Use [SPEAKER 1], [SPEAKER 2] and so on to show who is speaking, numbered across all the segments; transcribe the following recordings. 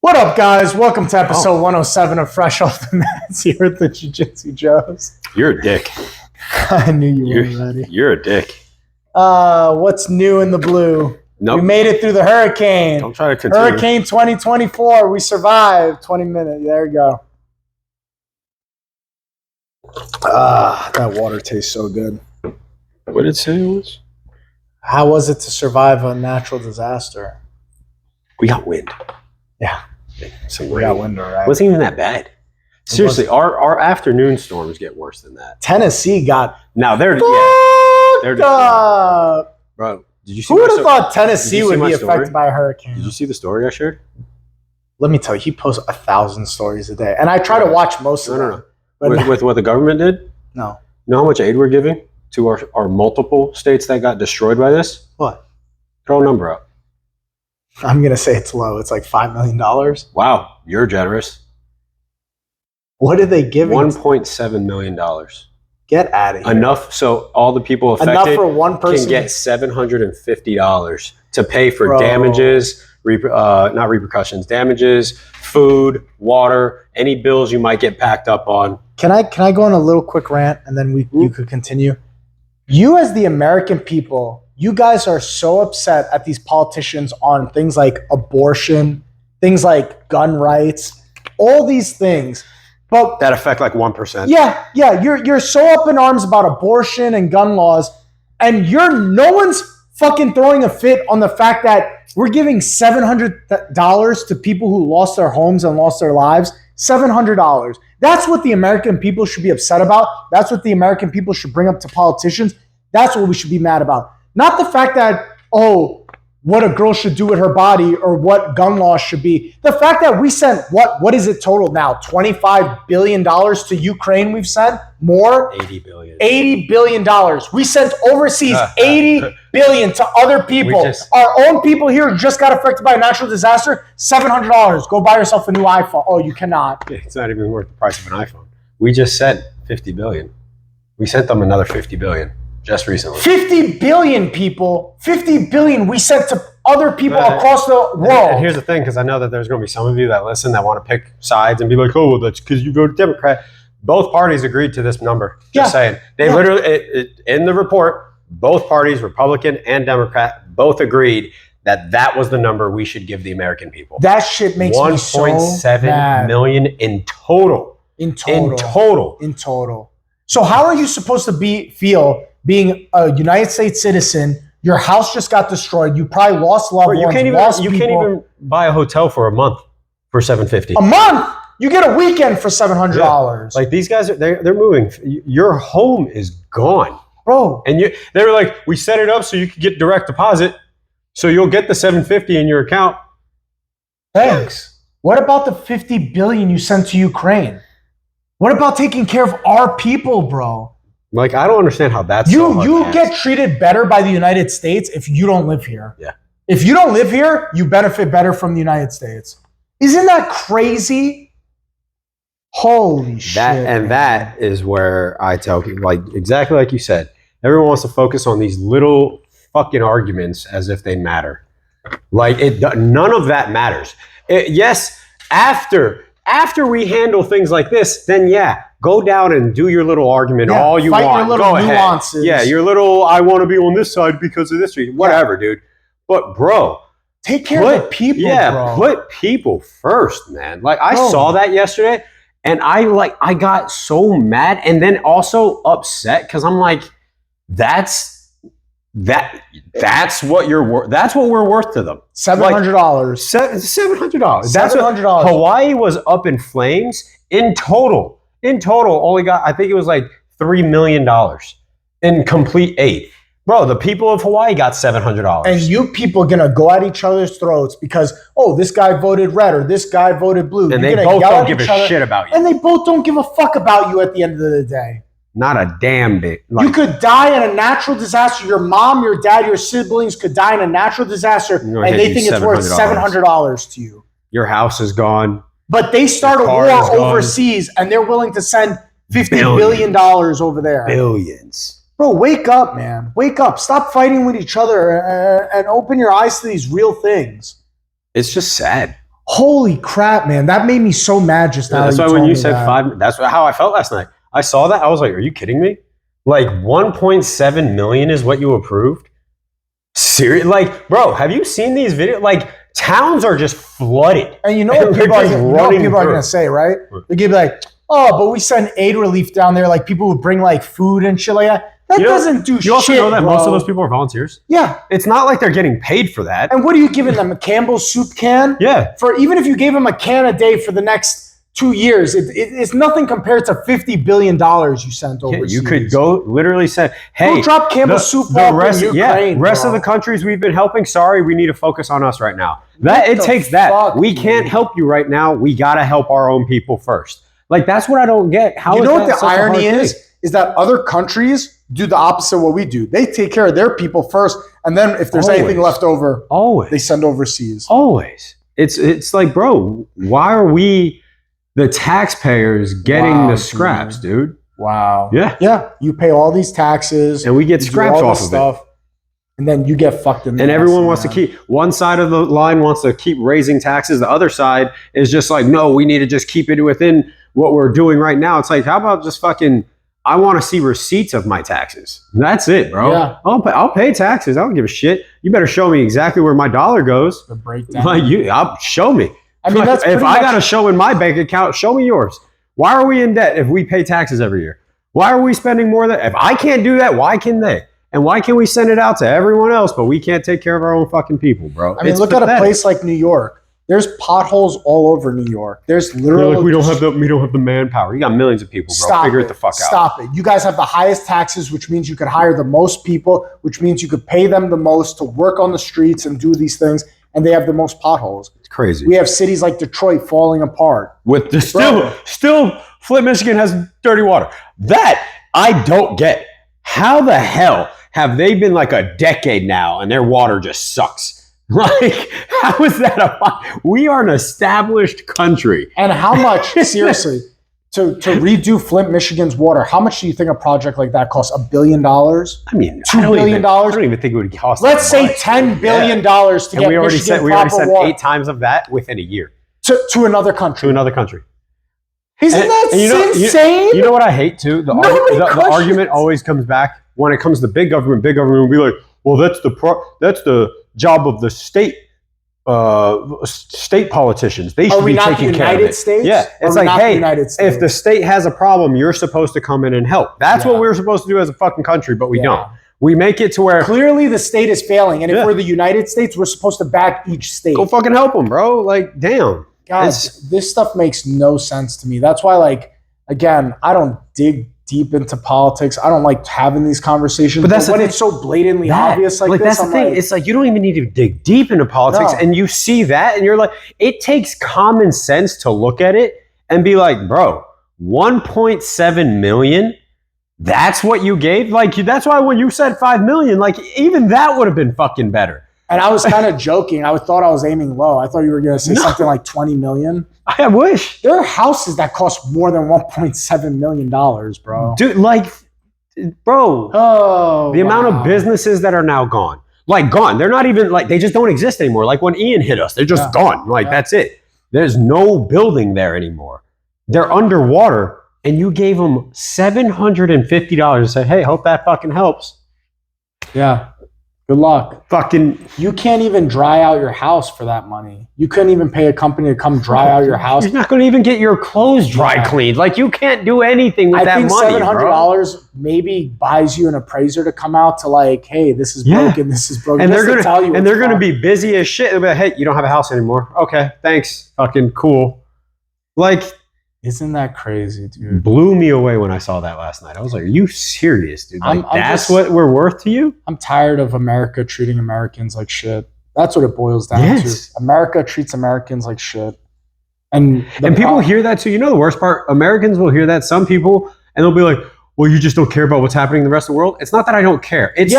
[SPEAKER 1] What up, guys? Welcome to episode 107 of Fresh Off the Mats here at the Jiu-Jitsu Joes.
[SPEAKER 2] You're a dick.
[SPEAKER 1] I knew you were ready.
[SPEAKER 2] You're a dick.
[SPEAKER 1] What's new in the blue?
[SPEAKER 2] Nope.
[SPEAKER 1] We made it through the hurricane.
[SPEAKER 2] Don't try to continue.
[SPEAKER 1] Hurricane 2024. We survived. 20 minutes. There we go. That water tastes so good.
[SPEAKER 2] What did it say it was?
[SPEAKER 1] How was it to survive a natural disaster?
[SPEAKER 2] We got wind.
[SPEAKER 1] Yeah.
[SPEAKER 2] Some
[SPEAKER 1] We
[SPEAKER 2] rain.
[SPEAKER 1] got wind, all right.
[SPEAKER 2] It wasn't even that bad. Seriously, our afternoon storms get worse than that.
[SPEAKER 1] Tennessee got
[SPEAKER 2] Now they're
[SPEAKER 1] fucked up.
[SPEAKER 2] bro. Did you see?
[SPEAKER 1] Who would
[SPEAKER 2] my
[SPEAKER 1] have thought Tennessee
[SPEAKER 2] Did you see
[SPEAKER 1] would
[SPEAKER 2] my
[SPEAKER 1] be
[SPEAKER 2] story?
[SPEAKER 1] affected by a hurricane?
[SPEAKER 2] Did you see the story I shared?
[SPEAKER 1] Let me tell you, he posts 1,000 stories a day, and I try to watch most of them.
[SPEAKER 2] No.
[SPEAKER 1] But
[SPEAKER 2] With what the government did?
[SPEAKER 1] no.
[SPEAKER 2] You know how much aid we're giving to our multiple states that got destroyed by this?
[SPEAKER 1] What?
[SPEAKER 2] Throw a number out.
[SPEAKER 1] I'm gonna say it's low. It's like $5 million.
[SPEAKER 2] Wow, you're generous.
[SPEAKER 1] What are they giving?
[SPEAKER 2] $1.7 million.
[SPEAKER 1] Get out of here.
[SPEAKER 2] Enough so all the people affected
[SPEAKER 1] Enough for one person
[SPEAKER 2] can get $750 to pay for
[SPEAKER 1] Bro.
[SPEAKER 2] damages, not repercussions, damages, food, water, any bills you might get packed up on.
[SPEAKER 1] Can I go on a little quick rant and then you could continue? You as the American people, you guys are so upset at these politicians on things like abortion, things like gun rights, all these things. But
[SPEAKER 2] That affect like 1%.
[SPEAKER 1] yeah, you're so up in arms about abortion and gun laws, and no one's fucking throwing a fit on the fact that we're giving $700 to people who lost their homes and lost their lives. $700. That's what the American people should be upset about. That's what the American people should bring up to politicians. That's what we should be mad about. Not the fact that, what a girl should do with her body or what gun laws should be. The fact that we sent, what is it total now? $25 billion to Ukraine we've sent? More?
[SPEAKER 2] $80 billion.
[SPEAKER 1] $80 billion. We sent overseas $80 billion to other people. Our own people here just got affected by a natural disaster. $700. Go buy yourself a new iPhone. Oh, you cannot.
[SPEAKER 2] It's not even worth the price of an iPhone. We just sent $50 billion. We sent them another $50 billion just recently.
[SPEAKER 1] 50 billion people. 50 billion we sent to other people across the world.
[SPEAKER 2] And here's the thing, because I know that there's going to be some of you that listen that want to pick sides and be like, oh, well, that's because you voted Democrat. Both parties agreed to this number. Just saying. They literally, in the report, both parties, Republican and Democrat, both agreed that was the number we should give the American people.
[SPEAKER 1] That shit makes me so mad.
[SPEAKER 2] 1.7 million in total.
[SPEAKER 1] In total. So how are you supposed to feel being a United States citizen? Your house just got destroyed. You probably lost loved ones. You can't even
[SPEAKER 2] buy a hotel for a month for $750.
[SPEAKER 1] A month? You get a weekend for $700.
[SPEAKER 2] Yeah. Like these guys, they're moving. Your home is gone,
[SPEAKER 1] bro.
[SPEAKER 2] And they were like, we set it up so you could get direct deposit, so you'll get the $750 in your account.
[SPEAKER 1] Thanks. What about the $50 billion you sent to Ukraine? What about taking care of our people, bro?
[SPEAKER 2] Like, I don't understand how that's
[SPEAKER 1] you get treated better by the United States if you don't live here.
[SPEAKER 2] Yeah.
[SPEAKER 1] If you don't live here, you benefit better from the United States. Isn't that crazy? Holy shit.
[SPEAKER 2] And that is where I tell people, like, exactly like you said, everyone wants to focus on these little fucking arguments as if they matter. Like, none of that matters. Yes, after we handle things like this, then go down and do your little argument all you want.
[SPEAKER 1] Your little nuances.
[SPEAKER 2] Yeah, your little, I want to be on this side because of this reason. Whatever, dude. But, bro.
[SPEAKER 1] Take care of the people, bro.
[SPEAKER 2] Put people first, man. Like, I saw that yesterday, and I got so mad and then also upset because I'm like, that's what you're worth. That's what we're worth to them.
[SPEAKER 1] $700.
[SPEAKER 2] $700. That's
[SPEAKER 1] $700.
[SPEAKER 2] Hawaii was up in flames in total. Only got, I think it was like $3 million in complete aid. Bro, the people of Hawaii got $700.
[SPEAKER 1] And you people are going to go at each other's throats because, this guy voted red or this guy voted blue.
[SPEAKER 2] And they both don't give a shit about you.
[SPEAKER 1] And they both don't give a fuck about you at the end of the day.
[SPEAKER 2] Not a damn bit.
[SPEAKER 1] You could die in a natural disaster. Your mom, your dad, your siblings could die in a natural disaster, and they think it's worth $700 to you.
[SPEAKER 2] Your house is gone.
[SPEAKER 1] But they start a war overseas, and they're willing to send $50 billion over there.
[SPEAKER 2] Billions.
[SPEAKER 1] Bro, wake up, man. Wake up. Stop fighting with each other and open your eyes to these real things.
[SPEAKER 2] It's just sad.
[SPEAKER 1] Holy crap, man! That made me so mad just now.
[SPEAKER 2] That's why when you said
[SPEAKER 1] that.
[SPEAKER 2] 5, that's how I felt last night. I saw that. I was like, are you kidding me? Like 1.7 million is what you approved? Serious? Like, bro, have you seen these videos? Like, towns are just flooded.
[SPEAKER 1] And you know what people are going to say, right? They're going to be like, oh, but we send aid relief down there. Like, people would bring, like, food and shit like that. That doesn't do shit,
[SPEAKER 2] You also know that
[SPEAKER 1] bro.
[SPEAKER 2] most of those people are volunteers?
[SPEAKER 1] Yeah.
[SPEAKER 2] It's not like they're getting paid for that.
[SPEAKER 1] And what are you giving them? A Campbell's soup can?
[SPEAKER 2] Yeah.
[SPEAKER 1] For even if you gave them a can a day for the next 2 years, it's nothing compared to $50 billion you sent overseas.
[SPEAKER 2] You could go literally say, hey,
[SPEAKER 1] we'll drop Campbell's soup off in Ukraine,
[SPEAKER 2] rest of
[SPEAKER 1] bro.
[SPEAKER 2] the countries we've been helping, sorry, we need to focus on us right now. It takes that. We can't help you right now. We got to help our own people first. Like, that's what I don't get. How
[SPEAKER 1] you
[SPEAKER 2] is
[SPEAKER 1] know
[SPEAKER 2] that
[SPEAKER 1] what the
[SPEAKER 2] such a
[SPEAKER 1] irony
[SPEAKER 2] hard
[SPEAKER 1] is?
[SPEAKER 2] thing?
[SPEAKER 1] Is that other countries do the opposite of what we do. They take care of their people first, and then if there's anything left over, they send overseas.
[SPEAKER 2] Always. It's like, bro, why are we, the taxpayers, getting the scraps, dude?
[SPEAKER 1] Wow.
[SPEAKER 2] Yeah.
[SPEAKER 1] Yeah. You pay all these taxes.
[SPEAKER 2] And we get scraps off of
[SPEAKER 1] stuff. And then you get fucked in the
[SPEAKER 2] And everyone wants to keep, one side of the line wants to keep raising taxes. The other side is just like, no, we need to just keep it within what we're doing right now. It's like, how about just fucking, I want to see receipts of my taxes. That's it, bro.
[SPEAKER 1] Yeah.
[SPEAKER 2] I'll pay taxes. I don't give a shit. You better show me exactly where my dollar goes.
[SPEAKER 1] The breakdown.
[SPEAKER 2] Like I'll show me.
[SPEAKER 1] I mean, that's
[SPEAKER 2] if I got to show in my bank account, show me yours. Why are we in debt if we pay taxes every year? Why are we spending more than, if I can't do that, why can they? And why can we send it out to everyone else, but we can't take care of our own fucking people, bro?
[SPEAKER 1] I mean, look at a place like New York. There's potholes all over New York. There's literally
[SPEAKER 2] like, we don't have the manpower. You got millions of people, bro. Figure it the fuck out.
[SPEAKER 1] Stop it. You guys have the highest taxes, which means you could hire the most people, which means you could pay them the most to work on the streets and do these things, and they have the most potholes.
[SPEAKER 2] It's crazy.
[SPEAKER 1] We have cities like Detroit falling apart.
[SPEAKER 2] With the still Flint, Michigan has dirty water. That I don't get. How the hell have they been like a decade now and their water just sucks? Like, how is that we are an established country.
[SPEAKER 1] And how much, seriously, to redo Flint, Michigan's water, how much do you think a project like that costs? $1 billion?
[SPEAKER 2] I mean,
[SPEAKER 1] $2 billion?
[SPEAKER 2] I don't even think it would cost.
[SPEAKER 1] Let's say $10 billion to get Michigan proper water.
[SPEAKER 2] 8 times of that within a year.
[SPEAKER 1] To another country.
[SPEAKER 2] To another country.
[SPEAKER 1] Isn't that insane?
[SPEAKER 2] You know what I hate too? The argument always comes back when it comes to big government. Big government will be like, well, that's the job of the state politicians. They should be taking care of it.
[SPEAKER 1] States?
[SPEAKER 2] Yeah, it's like, hey, if the state has a problem, you're supposed to come in and help. That's what we're supposed to do as a fucking country, but we don't. We make it to where
[SPEAKER 1] clearly the state is failing, and if we're the United States, we're supposed to back each state.
[SPEAKER 2] Go fucking help them, bro. Like, damn.
[SPEAKER 1] Guys, this stuff makes no sense to me. That's why, like, again, I don't dig deep into politics. I don't like having these conversations. But when it's so blatantly obvious like this,
[SPEAKER 2] that's the thing. It's like you don't even need to dig deep into politics, and you see that, and you're like, it takes common sense to look at it and be like, bro, 1.7 million. That's what you gave? Like, that's why when you said 5 million, like, even that would have been fucking better.
[SPEAKER 1] And I was kind of joking. I thought I was aiming low. I thought you were going to say something like 20 million.
[SPEAKER 2] I wish.
[SPEAKER 1] There are houses that cost more than $1.7 million, bro.
[SPEAKER 2] Dude, like, bro. The amount of businesses that are now gone. Like, gone. They're not even, like, they just don't exist anymore. Like, when Ian hit us, they're just gone. Like, that's it. There's no building there anymore. They're underwater, and you gave them $750 and said, hey, hope that fucking helps.
[SPEAKER 1] Yeah. Good luck.
[SPEAKER 2] Fucking.
[SPEAKER 1] You can't even dry out your house for that money. You couldn't even pay a company to come dry out your house.
[SPEAKER 2] You're not going to even get your clothes dry cleaned. Like, you can't do anything with that money. I think
[SPEAKER 1] $700 maybe buys you an appraiser to come out to, like, hey, this is broken, this is broken.
[SPEAKER 2] And they're going to be busy as shit. They'll be like, hey, you don't have a house anymore. Okay, thanks. Fucking cool. Like,
[SPEAKER 1] isn't that crazy, dude?
[SPEAKER 2] Blew me away when I saw that last night. I was like, are you serious, dude? Like, that's what we're worth to you?
[SPEAKER 1] I'm tired of America treating Americans like shit. That's what it boils down to. America treats Americans like shit. And
[SPEAKER 2] people hear that too. You know the worst part? Americans will hear that. Some people, and they'll be like, well, you just don't care about what's happening in the rest of the world. It's not that I don't care. It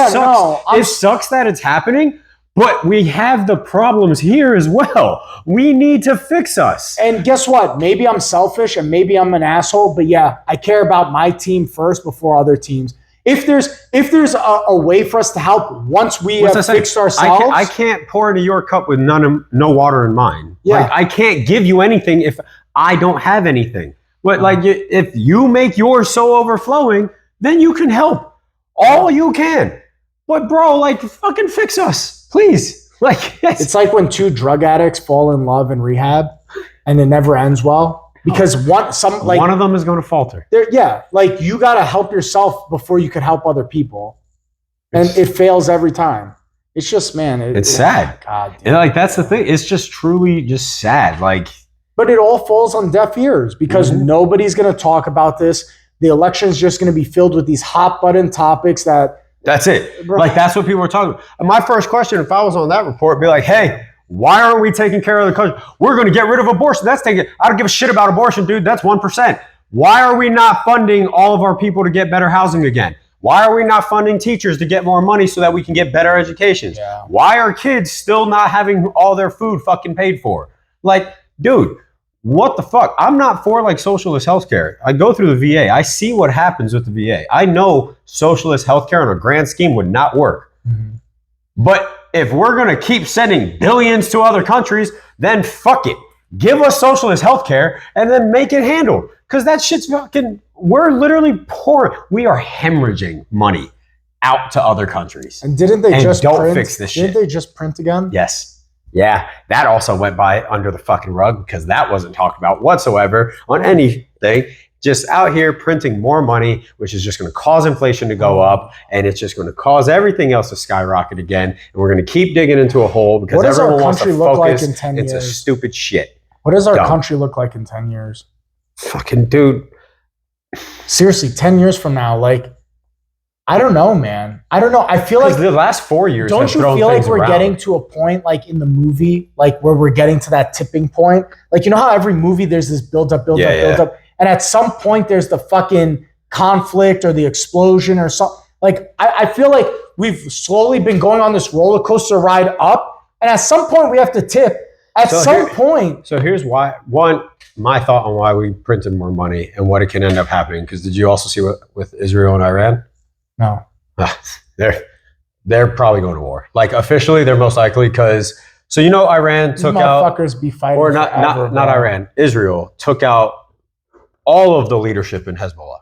[SPEAKER 2] sucks that it's happening. But we have the problems here as well. We need to fix us.
[SPEAKER 1] And guess what? Maybe I'm selfish and maybe I'm an asshole, but yeah, I care about my team first before other teams. if there's a way for us to help once we
[SPEAKER 2] What's
[SPEAKER 1] have
[SPEAKER 2] that saying?
[SPEAKER 1] fixed ourselves.
[SPEAKER 2] I can't pour into your cup with no water in mine.
[SPEAKER 1] Yeah.
[SPEAKER 2] Like, I can't give you anything if I don't have anything. But like, if you make yours so overflowing, then you can help all you can. But bro, like, fucking fix us, please. Like,
[SPEAKER 1] It's like when two drug addicts fall in love in rehab, and it never ends well because one
[SPEAKER 2] of them is going to falter.
[SPEAKER 1] Like you got to help yourself before you can help other people, and it fails every time. It's just, man,
[SPEAKER 2] it's sad.
[SPEAKER 1] God,
[SPEAKER 2] and like, that's the thing. It's just truly just sad. Like,
[SPEAKER 1] but it all falls on deaf ears because nobody's going to talk about this. The election is just going to be filled with these hot button topics
[SPEAKER 2] that's it. Like, that's what people are talking about. And my first question, if I was on that report, be like, hey, why aren't we taking care of the country? We're going to get rid of abortion. I don't give a shit about abortion, dude. That's 1%. Why are we not funding all of our people to get better housing again? Why are we not funding teachers to get more money so that we can get better educations?
[SPEAKER 1] Yeah.
[SPEAKER 2] Why are kids still not having all their food fucking paid for? Like, dude, what the fuck? I'm not for like socialist healthcare. I go through the VA. I see what happens with the VA. I know socialist healthcare on a grand scheme would not work. Mm-hmm. But if we're going to keep sending billions to other countries, then fuck it. Give us socialist healthcare and then make it handled. Because that shit's fucking, we're literally poor. We are hemorrhaging money out to other countries.
[SPEAKER 1] And didn't they just print?
[SPEAKER 2] Fix this shit.
[SPEAKER 1] Didn't they just print again?
[SPEAKER 2] Yes. Yeah. That also went by under the fucking rug because that wasn't talked about whatsoever on anything. Just out here printing more money, which is just going to cause inflation to go up, and it's just going to cause everything else to skyrocket again. And we're going to keep digging into a hole because everyone wants to focus.
[SPEAKER 1] Like in 10
[SPEAKER 2] it's
[SPEAKER 1] years?
[SPEAKER 2] A stupid shit.
[SPEAKER 1] What does our country look like in 10 years?
[SPEAKER 2] Fucking dude.
[SPEAKER 1] Seriously, 10 years from now, like, I don't know, man. I don't know. I feel like
[SPEAKER 2] the last 4 years.
[SPEAKER 1] Don't you feel like we're getting to a point, like in the movie, like where we're getting to that tipping point? Like, you know how every movie there's this build up. And at some point, there's the fucking conflict or the explosion or something. Like, I feel like we've slowly been going on this roller coaster ride up. And at some point, we have to tip. So
[SPEAKER 2] here's why. One, my thought on why we printed more money and what it can end up happening. Because did you also see what with Israel and Iran?
[SPEAKER 1] No.
[SPEAKER 2] They're probably going to war. Like, officially, they're most likely because... So, you know, Iran took out...
[SPEAKER 1] Motherfuckers be fighting
[SPEAKER 2] or not Iran. Israel took out all of the leadership in Hezbollah.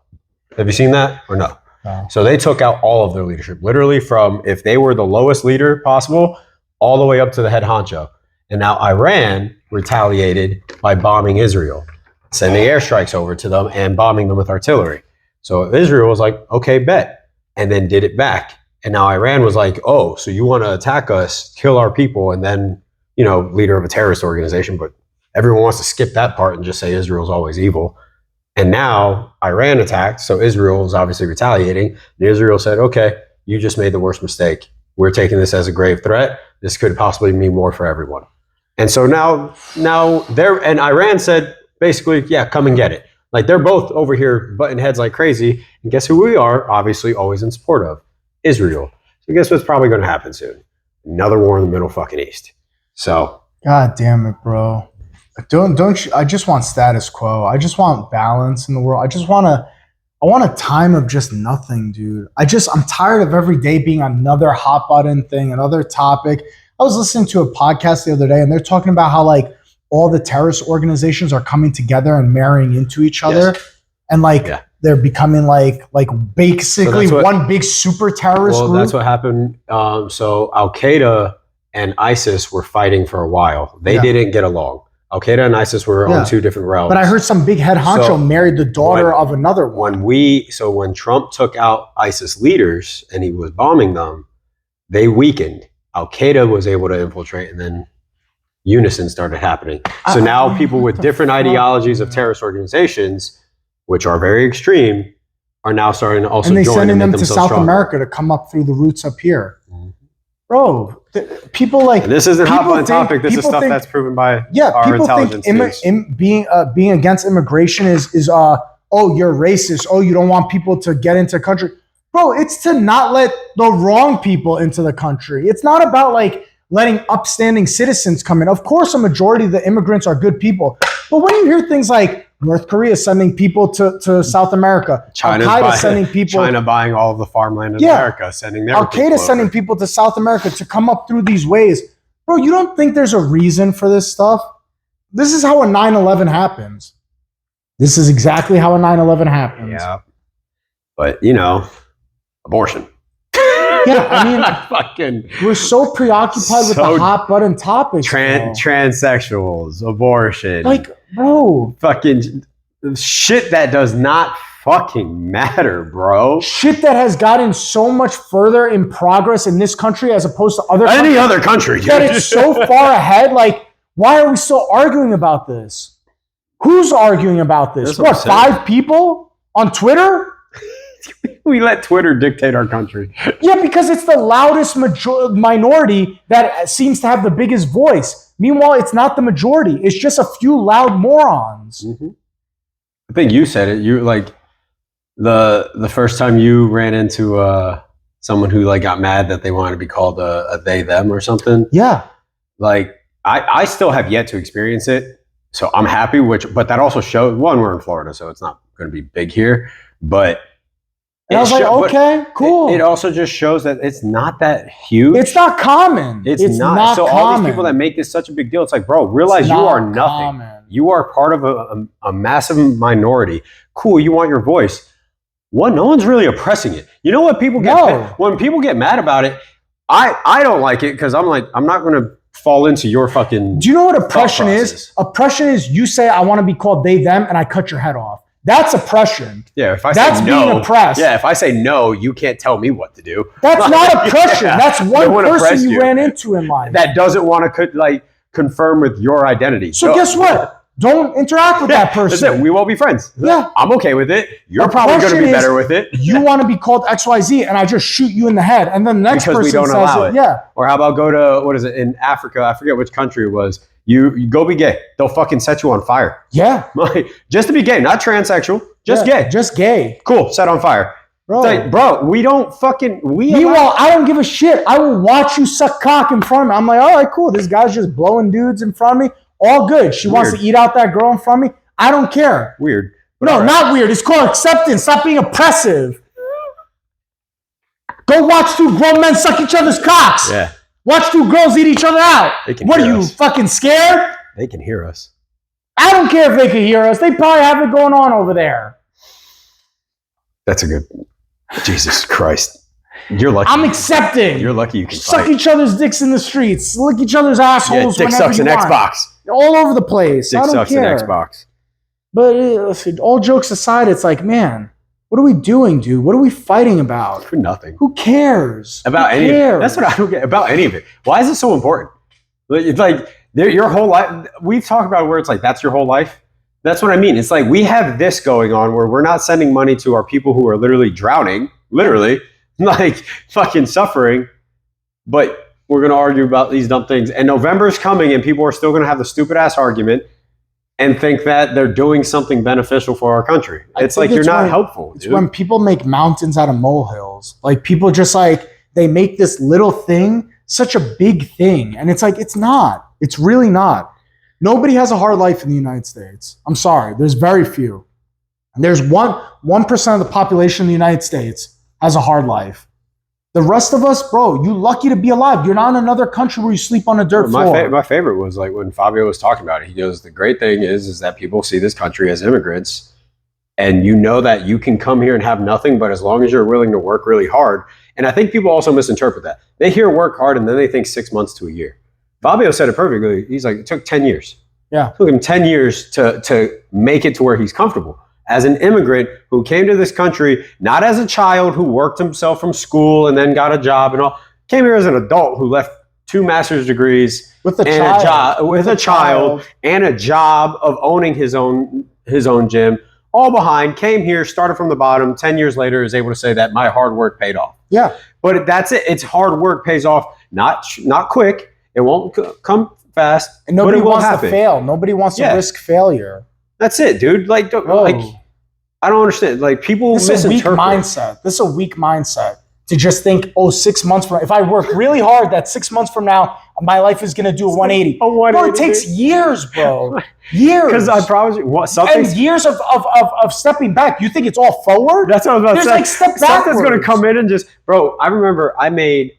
[SPEAKER 2] Have you seen that or no?
[SPEAKER 1] No.
[SPEAKER 2] So they took out all of their leadership, literally from if they were the lowest leader possible, all the way up to the head honcho. And now Iran retaliated by bombing Israel, sending airstrikes over to them and bombing them with artillery. So Israel was like, okay, bet, and then did it back. And now Iran was like, oh, so you want to attack us, kill our people, and then, you know, leader of a terrorist organization. But everyone wants to skip that part and just say Israel's always evil. And now Iran attacked, so Israel is obviously retaliating. And Israel said, okay, you just made the worst mistake. We're taking this as a grave threat. This could possibly mean more for everyone. And so now and Iran said, basically, yeah, come and get it. Like, they're both over here butting heads like crazy. And guess who we are? Obviously, always in support of Israel. So guess what's probably going to happen soon? Another war in the Middle fucking East. So.
[SPEAKER 1] God damn it, bro. Don't you, I just want status quo. I just want balance in the world. I want a time of just nothing, dude. I'm tired of every day being another hot button thing, another topic. I was listening to a podcast the other day and they're talking about how like all the terrorist organizations are coming together and marrying into each other. Yes. And like they're becoming like basically one big super terrorist group.
[SPEAKER 2] That's what happened. So Al-Qaeda and ISIS were fighting for a while. They didn't get along. Al-Qaeda and ISIS were on two different realms.
[SPEAKER 1] But I heard some big head honcho married the daughter of another one.
[SPEAKER 2] When Trump took out ISIS leaders and he was bombing them, they weakened. Al-Qaeda was able to infiltrate, and then unison started happening. So now people with different ideologies of terrorist organizations, which are very extreme, are now starting to also join.
[SPEAKER 1] And they sending them to South America to come up through the roots up here. Mm-hmm. Bro, people like...
[SPEAKER 2] And this isn't hot button topic. This is stuff that's proven by our intelligence teams.
[SPEAKER 1] Being against immigration is oh, you're racist. Oh, you don't want people to get into the country. Bro, it's to not let the wrong people into the country. It's not about like letting upstanding citizens come in. Of course, a majority of the immigrants are good people. But when you hear things like North Korea sending people to South America, Al-Qaeda sending people,
[SPEAKER 2] China buying all of the farmland in America, sending their
[SPEAKER 1] Al-Qaeda sending people to South America to come up through these ways. Bro, you don't think there's a reason for this stuff? This is how a 9/11 happens. This is exactly how a 9/11 happens.
[SPEAKER 2] Yeah. But, abortion.
[SPEAKER 1] Yeah, I mean,
[SPEAKER 2] fucking.
[SPEAKER 1] We're so preoccupied with the hot button topics.
[SPEAKER 2] Transsexuals, abortion.
[SPEAKER 1] Like, bro.
[SPEAKER 2] Fucking shit that does not fucking matter, bro.
[SPEAKER 1] Shit that has gotten so much further in progress in this country as opposed to
[SPEAKER 2] other country. Dude.
[SPEAKER 1] That it's so far ahead. Like, why are we still arguing about this? Who's arguing about this? What 5 people on Twitter?
[SPEAKER 2] We let Twitter dictate our country.
[SPEAKER 1] Yeah, because it's the loudest minority that seems to have the biggest voice. Meanwhile, it's not the majority. It's just a few loud morons.
[SPEAKER 2] Mm-hmm. I think you said it. You like the first time you ran into someone who like got mad that they wanted to be called a they them or something.
[SPEAKER 1] Yeah.
[SPEAKER 2] Like I still have yet to experience it, so I'm happy. But that also shows we're in Florida, so it's not going to be big here, but.
[SPEAKER 1] And I was like, okay, cool.
[SPEAKER 2] It also just shows that it's not that huge.
[SPEAKER 1] It's not common.
[SPEAKER 2] It's not so common. All these people that make this such a big deal, it's like, bro, realize you are nothing. Common. You are part of a massive minority. Cool, you want your voice. No one's really oppressing it. You know what people get when people get mad about it, I don't like it because I'm like, I'm not going to fall into your fucking.
[SPEAKER 1] Do you know what oppression is? Oppression is you say I want to be called they them and I cut your head off. That's oppression.
[SPEAKER 2] Yeah, if I
[SPEAKER 1] say
[SPEAKER 2] no,
[SPEAKER 1] being oppressed.
[SPEAKER 2] Yeah, if I say no, you can't tell me what to do.
[SPEAKER 1] That's not oppression. Yeah, that's one person you ran into in life.
[SPEAKER 2] That doesn't want to confirm with your identity.
[SPEAKER 1] So guess what? Don't interact with that person.
[SPEAKER 2] That's it. We won't be friends.
[SPEAKER 1] Yeah.
[SPEAKER 2] I'm okay with it. You're probably going to be better with it.
[SPEAKER 1] You want to be called XYZ and I just shoot you in the head. And then the next person says it. Yeah.
[SPEAKER 2] Or how about go to, what is it, in Africa? I forget which country it was. You go be gay. They'll fucking set you on fire.
[SPEAKER 1] Yeah.
[SPEAKER 2] Just to be gay, not transsexual. Just gay.
[SPEAKER 1] Just gay.
[SPEAKER 2] Cool. Set on fire.
[SPEAKER 1] Bro.
[SPEAKER 2] Like, bro, we don't fucking...
[SPEAKER 1] Meanwhile, I don't give a shit. I will watch you suck cock in front of me. I'm like, all right, cool. This guy's just blowing dudes in front of me. All good. She wants to eat out that girl in front of me. I don't care.
[SPEAKER 2] Weird.
[SPEAKER 1] No, not weird. It's called acceptance. Stop being oppressive. Go watch 2 grown men suck each other's cocks.
[SPEAKER 2] Yeah.
[SPEAKER 1] Watch 2 girls eat each other out. What are you, fucking scared?
[SPEAKER 2] They can hear us.
[SPEAKER 1] I don't care if they can hear us. They probably have it going on over there.
[SPEAKER 2] That's a good... Jesus Christ. You're lucky.
[SPEAKER 1] I'm accepting.
[SPEAKER 2] You're lucky you can
[SPEAKER 1] suck each other's dicks in the streets. Lick each other's assholes
[SPEAKER 2] dick sucks in Xbox.
[SPEAKER 1] All over the place.
[SPEAKER 2] Dick
[SPEAKER 1] I don't
[SPEAKER 2] sucks
[SPEAKER 1] care.
[SPEAKER 2] in Xbox.
[SPEAKER 1] But all jokes aside, it's like, man, what are we doing, dude? What are we fighting about?
[SPEAKER 2] For nothing.
[SPEAKER 1] Who cares?
[SPEAKER 2] About any of it. That's what I don't get. About any of it. Why is it so important? It's like your whole life. We've talked about where it's like, that's your whole life. That's what I mean. It's like we have this going on where we're not sending money to our people who are literally drowning, literally, like fucking suffering, but we're going to argue about these dumb things. And November's coming and people are still going to have the stupid ass argument and think that they're doing something beneficial for our country. It's like you're not helpful.
[SPEAKER 1] It's when people make mountains out of molehills. Like people just like, they make this little thing such a big thing. And it's like, it's not. It's really not. Nobody has a hard life in the United States. I'm sorry. There's very few. There's 1% of the population in the United States has a hard life. The rest of us, bro, you lucky to be alive. You're not in another country where you sleep on a dirt floor.
[SPEAKER 2] My favorite was like when Fabio was talking about it. He goes, the great thing is that people see this country as immigrants and you know that you can come here and have nothing, but as long as you're willing to work really hard. And I think people also misinterpret that. They hear work hard and then they think 6 months to a year. Fabio said it perfectly. He's like, it took 10 years.
[SPEAKER 1] Yeah.
[SPEAKER 2] It took him 10 years to make it to where he's comfortable. As an immigrant who came to this country, not as a child who worked himself from school and then got a job and all, came here as an adult who left 2 master's degrees with a child and a job of owning his own gym, all behind, came here, started from the bottom, 10 years later is able to say that my hard work paid off.
[SPEAKER 1] Yeah.
[SPEAKER 2] But that's it. It's hard work pays off, not quick. It won't come fast.
[SPEAKER 1] And nobody wants to fail. Nobody wants to risk failure.
[SPEAKER 2] That's it, dude. Like I don't understand. Like people misinterpret.
[SPEAKER 1] This is a weak mindset. This is a weak mindset to just think, 6 months from now, if I work really hard, that 6 months from now, my life is gonna do a 180.
[SPEAKER 2] A 180,
[SPEAKER 1] Bro, it takes years, bro. Years.
[SPEAKER 2] Because I promise you, what something.
[SPEAKER 1] And years of stepping back. You think it's all forward?
[SPEAKER 2] That's what I was about to say.
[SPEAKER 1] There's like step
[SPEAKER 2] Something's
[SPEAKER 1] backwards.
[SPEAKER 2] gonna come in and just, bro. I remember I made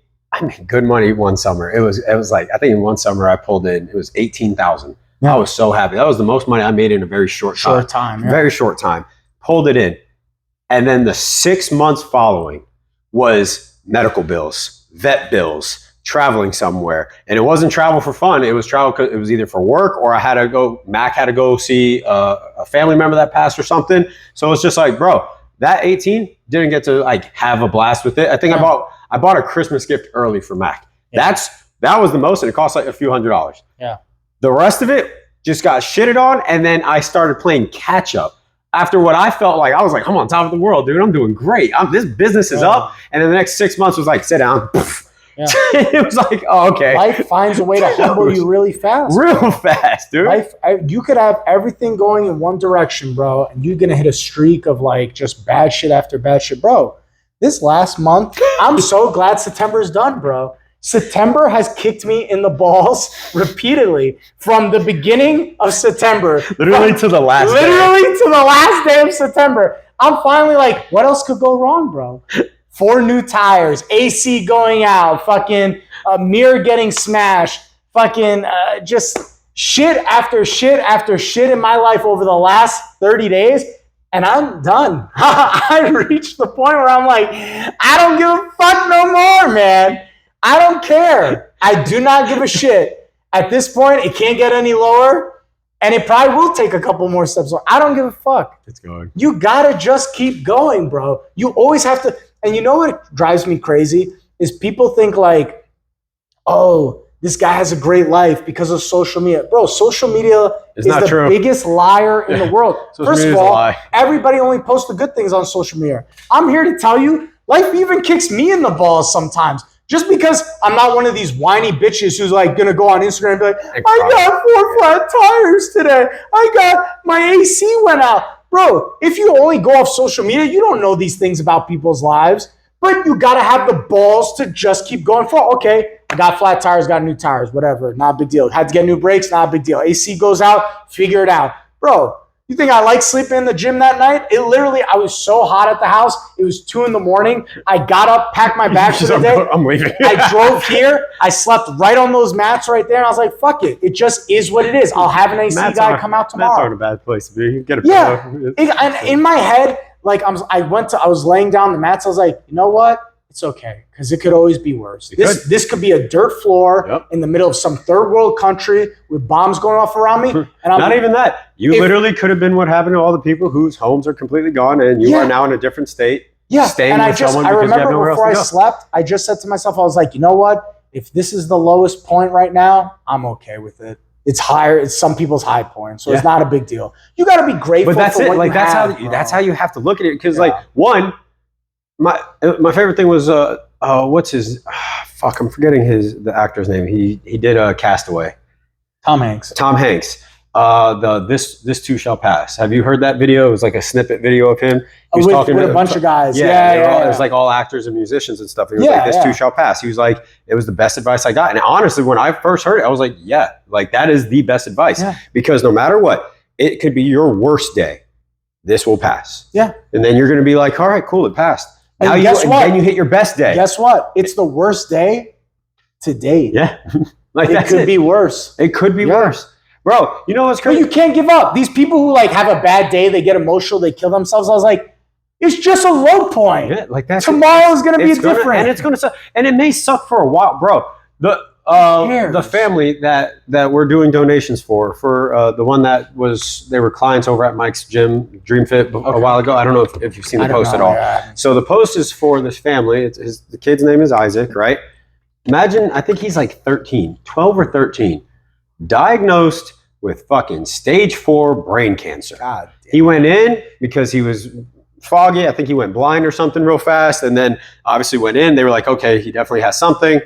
[SPEAKER 2] good money one summer. It was like, I think in one summer I pulled in, it was 18,000.
[SPEAKER 1] Yeah.
[SPEAKER 2] I was so happy. That was the most money I made in a very short time.
[SPEAKER 1] Yeah.
[SPEAKER 2] Very short time. Pulled it in. And then the 6 months following was medical bills, vet bills, traveling somewhere. And it wasn't travel for fun. It was travel because it was either for work or Mac had to go see a family member that passed or something. So it's just like, bro, that 18 didn't get to like have a blast with it. I think I bought a Christmas gift early for Mac.
[SPEAKER 1] Yeah.
[SPEAKER 2] That was the most, and it cost like a few $100s.
[SPEAKER 1] Yeah.
[SPEAKER 2] The rest of it just got shitted on, and then I started playing catch up. After what I felt like, I was like, I'm on top of the world, dude. I'm doing great. This business is up. And then the next 6 months was like, sit down.
[SPEAKER 1] Yeah.
[SPEAKER 2] It was like, oh, okay.
[SPEAKER 1] Life finds a way to humble you really fast.
[SPEAKER 2] Real fast, dude.
[SPEAKER 1] You could have everything going in one direction, bro, and you're gonna hit a streak of like just bad shit after bad shit, bro. This last month, I'm so glad September's done, bro. September has kicked me in the balls repeatedly from the beginning of September.
[SPEAKER 2] Literally to the last day.
[SPEAKER 1] Literally to the last day of September. I'm finally like, what else could go wrong, bro? 4 new tires, AC going out, fucking mirror getting smashed, fucking just shit after shit after shit in my life over the last 30 days. And I'm done. I reached the point where I'm like, I don't give a fuck no more, man. I don't care. I do not give a shit. At this point, it can't get any lower, and it probably will take a couple more steps. I don't give a fuck.
[SPEAKER 2] It's going.
[SPEAKER 1] You gotta just keep going, bro. You always have to. And you know what drives me crazy is people think like, oh, this guy has a great life because of social media. Bro, social media is
[SPEAKER 2] not
[SPEAKER 1] the
[SPEAKER 2] true.
[SPEAKER 1] biggest liar in the world. First of all, everybody only posts the good things on social media. I'm here to tell you, life even kicks me in the balls sometimes. Just because I'm not one of these whiny bitches who's like gonna go on Instagram and be like, I got 4 flat tires today. My AC went out. Bro, if you only go off social media, you don't know these things about people's lives. But you gotta have the balls to just keep going for, okay, I got flat tires, got new tires, whatever, not a big deal. Had to get new brakes, not a big deal. AC goes out, figure it out. Bro, you think I like sleeping in the gym that night? It literally, I was so hot at the house. It was 2 a.m. I got up, packed my bag for the day.
[SPEAKER 2] I'm leaving.
[SPEAKER 1] I drove here. I slept right on those mats right there. And I was like, fuck it. It just is what it is. I'll have an AC guy come out tomorrow.
[SPEAKER 2] That's not a bad place to be. You get a
[SPEAKER 1] pillow. And in my head, like I was laying down the mats. I was like, you know what? It's okay, because it could always be worse. This could be a dirt floor in the middle of some third world country with bombs going off around me. And I'm
[SPEAKER 2] not even that. You literally could have been what happened to all the people whose homes are completely gone, and you are now in a different state.
[SPEAKER 1] Yeah,
[SPEAKER 2] staying
[SPEAKER 1] and
[SPEAKER 2] with someone because you have nowhere else to go.
[SPEAKER 1] before I slept, I just said to myself, I was like, you know what? If this is the lowest point right now, I'm okay with it. It's higher. It's some people's high point, so it's not a big deal. You got to be grateful.
[SPEAKER 2] But that's
[SPEAKER 1] for
[SPEAKER 2] it.
[SPEAKER 1] what
[SPEAKER 2] Like
[SPEAKER 1] you
[SPEAKER 2] that's
[SPEAKER 1] have,
[SPEAKER 2] how that's how you have to look at it. Because like one, my favorite thing was what's his fuck? I'm forgetting the actor's name. He did Castaway.
[SPEAKER 1] Tom Hanks.
[SPEAKER 2] Tom Hanks. This too shall pass. Have you heard that video? It was like a snippet video of him. He was talking
[SPEAKER 1] with a bunch of guys.
[SPEAKER 2] It was like all actors and musicians and stuff. He was like, this too shall pass. He was like, it was the best advice I got. And honestly, when I first heard it, I was like, yeah, like that is the best advice. Yeah. Because no matter what, it could be your worst day. This will pass. Yeah. And then you're going to be like, all right, cool, it passed. Now and then you hit your best day.
[SPEAKER 1] Guess what? It's the worst day to date.
[SPEAKER 2] Yeah.
[SPEAKER 1] Like it could be worse.
[SPEAKER 2] It could be worse. Bro, you know what's crazy?
[SPEAKER 1] But you can't give up. These people who like have a bad day, they get emotional, they kill themselves. I was like, it's just a low point. Yeah, like that. Tomorrow is going to be different.
[SPEAKER 2] And it's going to suck. And it may suck for a while, bro. The family that we're doing donations for the one that they were clients over at Mike's gym, DreamFit, a while ago. I don't know if you've seen the post at all. Yeah. So the post is for this family. The kid's name is Isaac, right? Imagine, I think he's like 12 or 13, diagnosed with fucking stage 4 brain cancer. God damn. He went in because he was foggy. I think he went blind or something real fast. And then obviously went in. They were like, okay, he definitely has something.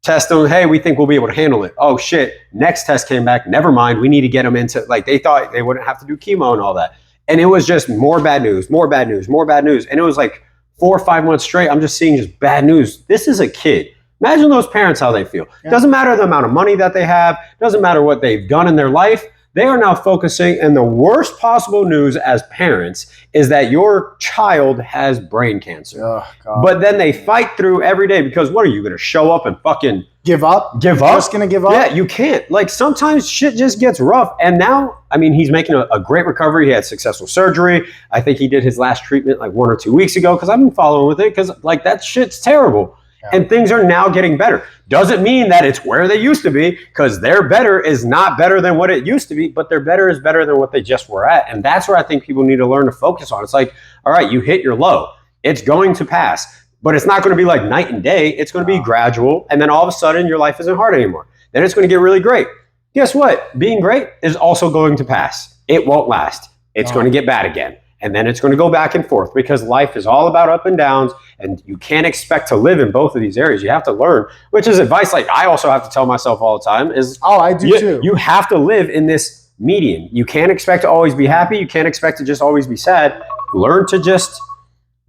[SPEAKER 2] Test him. Hey, we think we'll be able to handle it. Oh shit. Next test came back. Never mind. We need to get him into, like, they thought they wouldn't have to do chemo and all that. And it was just more bad news, more bad news, more bad news. And it was like 4 or 5 months straight. I'm just seeing just bad news. This is a kid Imagine those parents, how they feel.
[SPEAKER 1] Yeah.
[SPEAKER 2] Doesn't matter the amount of money that they have, doesn't matter what they've done in their life. They are now focusing, and the worst possible news as parents is that your child has brain cancer.
[SPEAKER 1] Oh, God.
[SPEAKER 2] But then they fight through every day because what are you going to show up and fucking
[SPEAKER 1] Give up?
[SPEAKER 2] give up?
[SPEAKER 1] Just gonna give up?
[SPEAKER 2] Yeah, you can't. Like sometimes shit just gets rough. And now, I mean, he's making a great recovery. He had successful surgery. I think he did his last treatment like 1 or 2 weeks ago because I've been following with it because like that shit's terrible.
[SPEAKER 1] Yeah.
[SPEAKER 2] And things are now getting better. Doesn't mean that it's where they used to be because their better is not better than what it used to be, but their better is better than what they just were at. And that's where I think people need to learn to focus on. It's like, all right, you hit your low. It's going to pass, but it's not going to be like night and day. It's going to be gradual. And then all of a sudden your life isn't hard anymore. Then it's going to get really great. Guess what? Being great is also going to pass. It won't last. It's going to get bad again. And then it's going to go back and forth because life is all about up and downs, and you can't expect to live in both of these areas. You have to learn, which is advice like I also have to tell myself all the time is,
[SPEAKER 1] Oh, I do too.
[SPEAKER 2] you have to live in this median. You can't expect to always be happy. You can't expect to just always be sad. Learn to just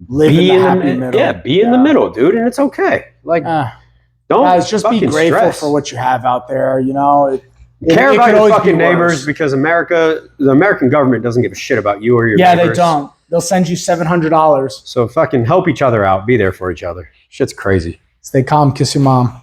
[SPEAKER 1] Live
[SPEAKER 2] be
[SPEAKER 1] in the
[SPEAKER 2] in
[SPEAKER 1] happy
[SPEAKER 2] the
[SPEAKER 1] middle.
[SPEAKER 2] Yeah, be in the middle, dude, and it's okay. Like, don't
[SPEAKER 1] Guys, just be
[SPEAKER 2] fucking
[SPEAKER 1] grateful
[SPEAKER 2] stress.
[SPEAKER 1] for what you have out there. You know,
[SPEAKER 2] Care
[SPEAKER 1] it
[SPEAKER 2] about
[SPEAKER 1] could
[SPEAKER 2] your
[SPEAKER 1] always
[SPEAKER 2] fucking
[SPEAKER 1] be
[SPEAKER 2] neighbors
[SPEAKER 1] worse.
[SPEAKER 2] because the American government doesn't give a shit about you or your
[SPEAKER 1] Yeah,
[SPEAKER 2] neighbors.
[SPEAKER 1] they don't. They'll send you $700.
[SPEAKER 2] So fucking help each other out. Be there for each other. Shit's crazy.
[SPEAKER 1] Stay calm. Kiss your mom.